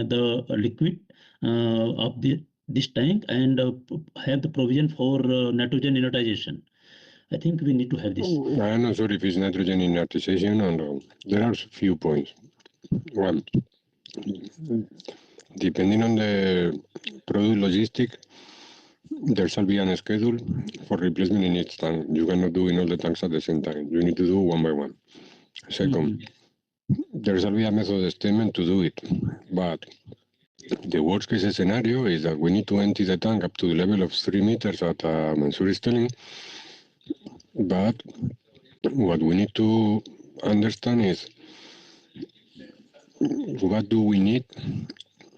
the liquid of this tank and have the provision for nitrogen inert. I think we need to have this. I'm not sure if it's nitrogen inertization or no. There are few points. One, depending on the product logistic, there shall be a schedule for replacement in each tank. You cannot do in all the tanks at the same time. You need to do one by one. Second, there shall be a method statement to do it. But the worst case scenario is that we need to empty the tank up to the level of 3 meters at Mansour is telling. But what we need to understand is what do we need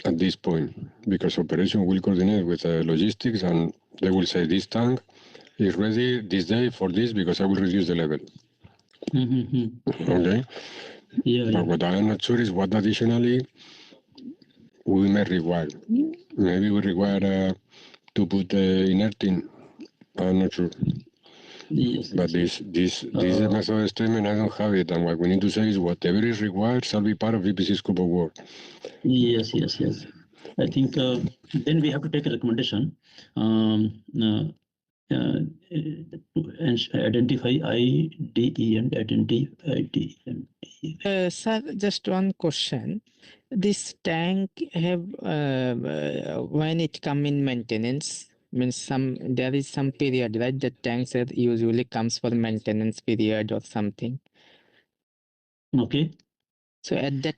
at this point, because operation will coordinate with logistics and they will say this tank is ready this day for this because I will reduce the level. Okay? But what I am not sure is what additionally we may require. Maybe we require to put inerting. I'm not sure. Yes, but this method statement, I don't have it, and what we need to say is whatever is required shall be part of VPC scope of work. Yes. I think then we have to take a recommendation to identify IDE and identify DME. Sir, just one question. This tank have when it come in maintenance, means there is some period, right? The tank set usually comes for maintenance period or something. Okay. So at that